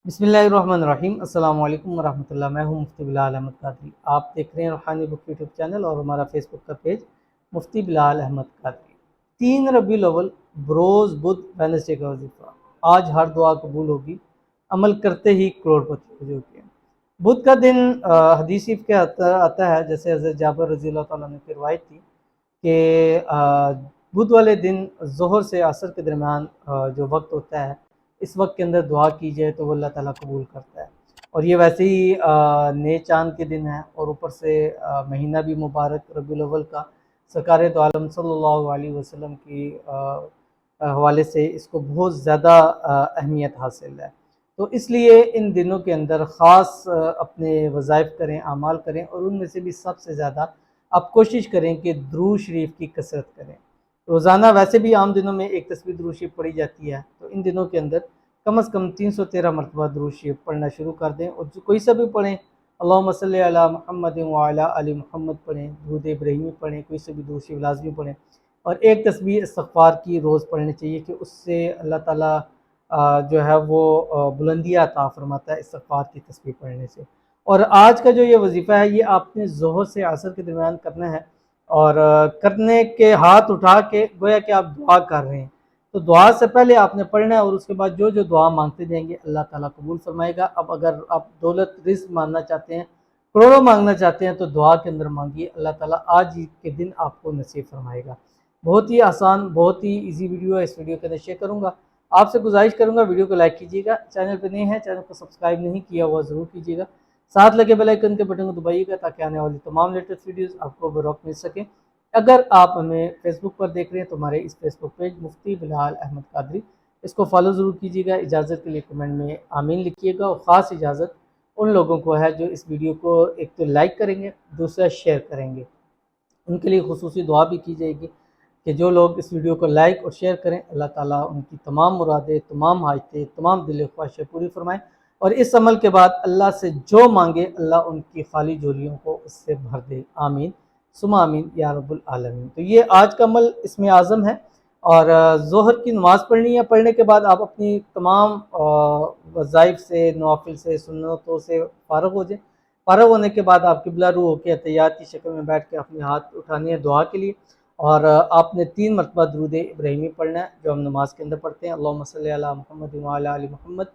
बिस्मिल्लाहिर्रहमानिर्रहीम। अस्सलाम वालेकुम वरहमतुल्लाह। मैं हूं मुफ्ती बिलाल अहमद कादरी। आप देख रहे हैं रूहानी बुक यूट्यूब चैनल और हमारा फेसबुक का पेज मुफ्ती बिलाल अहमद कादरी। 3 रबीउल अव्वल बरोज़ बुध वेडनेसडे का वजीफा। आज हर दुआ कबूल होगी, अमल करते ही करोड़पति हो जाओगे। बुध का दिन हदीस शरीफ के आता है, जैसे हज़रत जाबिर रज़ी अल्लाह तआला अन्हु की रिवायत थी कि बुध वाले दिन ज़ोहर से असर के दरमियान जो वक्त होता है, इस वक्त के अंदर दुआ की जाए तो वो अल्लाह ताला कबूल करता है। और ये वैसे ही नए चांद के दिन है और ऊपर से महीना भी मुबारक रबीउल अव्वल का सरकार दो आलम सल्लल्लाहु अलैहि वसल्लम की हवाले से इसको बहुत ज़्यादा अहमियत हासिल है। तो इसलिए इन दिनों के अंदर ख़ास अपने वज़ाइफ करें, आमाल करें, और उनमें से भी सबसे ज़्यादा आप कोशिश करें कि दुरूद शरीफ की कसरत करें। रोज़ाना वैसे भी आम दिनों में एक तस्बीह दुरूद शरीफ पढ़ी जाती है, तो इन दिनों के अंदर कम से कम 313 मरतबा दुरूद शरीफ पढ़ना शुरू कर दें, और जो कोई सा भी पढ़ें, अल्लाहुम्मा सल्ली अला मुहम्मद व अला आलि मुहम्मद पढ़ें, दुरूद इब्राहिमी पढ़ें, कोई सा भी दुरूद शरीफ लाज़मी पढ़ें, और एक तस्बीह इस्तिग़फ़ार की रोज़ पढ़नी चाहिए कि उससे अल्लाह ताला जो है वो बुलंदियाँ अता फरमाता है इस्तिग़फ़ार की तस्बीह पढ़ने से। और आज का जो ये वजीफ़ा है, ये आपने ज़ोहर से असर के दरमियान करना है, और करने के हाथ उठा के गोया कि आप दुआ कर रहे हैं। तो दुआ से पहले आपने पढ़ना है, और उसके बाद जो जो दुआ मांगते जाएंगे अल्लाह ताला कबूल फरमाएगा। अब अगर आप दौलत रिज़्क़ मांगना चाहते हैं, करोड़ों मांगना चाहते हैं, तो दुआ के अंदर मांगिए, अल्लाह ताला आज ही के दिन आपको नसीब फरमाएगा। बहुत ही आसान, बहुत ही ईजी वीडियो है। इस वीडियो के अंदर शेयर करूँगा। आपसे गुजारिश करूँगा वीडियो को लाइक कीजिएगा, चैनल पर नए हैं चैनल को सब्सक्राइब नहीं किया हुआ ज़रूर कीजिएगा, साथ लगे बेल आइकन के बटन को दबाइएगा ताकि आने वाली तमाम लेटेस्ट वीडियोस आपको बरवक्त मिल सकें। अगर आप हमें फेसबुक पर देख रहे हैं तो हमारे इस फेसबुक पेज मुफ्ती बिलाल अहमद कादरी, इसको फॉलो ज़रूर कीजिएगा। इजाज़त के लिए कमेंट में आमीन लिखिएगा, और ख़ास इजाज़त उन लोगों को है जो इस वीडियो को एक तो लाइक करेंगे, दूसरा शेयर करेंगे। उनके लिए खुसूसी दुआ भी की जाएगी कि जो लोग इस वीडियो को लाइक और शेयर करें, अल्लाह ताला उनकी तमाम मुरादें, तमाम हाजतें, तमाम दिल ख्वाहिशें पूरी फरमाएँ, और इस अमल के बाद अल्लाह से जो मांगे अल्लाह उनकी खाली झोलियों को उससे भर दे। आमीन सुमा आमीन या रब्बुल आलमीन। तो ये आज का अमल इसमें आज़म है। और ज़ोहर की नमाज़ पढ़नी है, पढ़ने के बाद आप अपनी तमाम वज़ाइफ से, नवाफिल से, सुन्नतों से फ़ारिग हो जाएँ। फ़ारिग होने के बाद आप क़िबला रू होकर तहिय्यात की शक्ल में बैठ के अपने हाथ उठाने हैं दुआ के लिए, और आपने 3 मरतबा दुरूद इब्राहिमी पढ़ना है जो हम नमाज के अंदर पढ़ते हैं। अल्लाहुम्मा सल्ली अला मुहम्मद व अला आलि मुहम्मद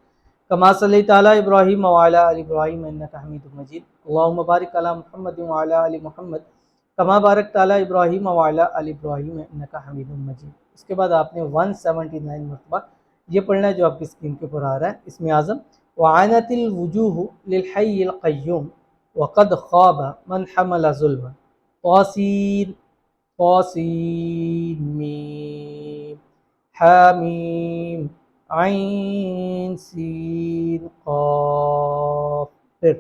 कमा सल्लैता अला इब्राहीम व अला आलि इब्राहीम इन्नका हमीदुम मजीद। अल्लाहुम्मा बारिक अला मुहम्मद व अला आलि मुहम्मद कमा बारकता अला इब्राहीम व अला आलि इब्राहीम इन्नका हमीदुम मजीद। इसके बाद आपने 179 मरतबा ये पढ़ना है जो आपकी स्क्रीन के ऊपर आ रहा है। इसमें आज़म वआनतिल वुजूह लिल हय्यिल क़य्यूम वक़द ख़ाब मन हमल ज़ुल्म तासीर तासीन मीम हामीम आइन सीन क़ाफ। फिर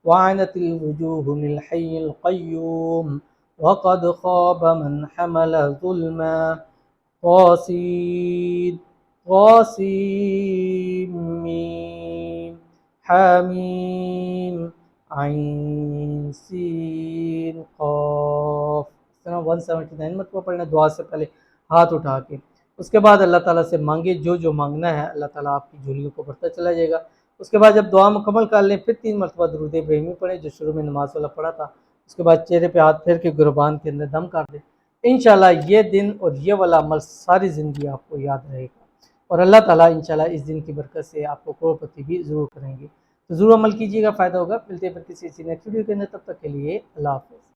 वआनतिल वुजूह लिल हय्यिल क़य्यूम वक़द ख़ाब मन हमल ज़ुल्म तासीन तासीन मीम हामीम आइन सीन क़ाफ। इस तरह 179 मरतबा पढ़ना दुआ से पहले हाथ उठा के। उसके बाद अल्लाह ताला से मांगे, जो जो मांगना है अल्लाह ताला आपकी झोलियों को भरता चला जाएगा। उसके बाद जब दुआ मुकम्मल कर लें, फिर 3 मरतबा दुरूद इब्राहिमी पढ़ें जो शुरू में नमाज वाला पढ़ा था। उसके बाद चेहरे पे हाथ फेर के गुरबान के अंदर दम कर दें। इंशाल्लाह ये दिन और ये वाला अमल सारी ज़िंदगी आपको याद रहेगा, और अल्लाह ताला इंशाल्लाह इस दिन की बरकत से आपको करोड़पति भी ज़रूर करेंगे। तो ज़रूर अमल कीजिएगा, फ़ायदा होगा। मिलते हैं फिर किसी नेक्स्ट वीडियो के अंदर, तब तक के लिए अल्लाह हाफ़िज़।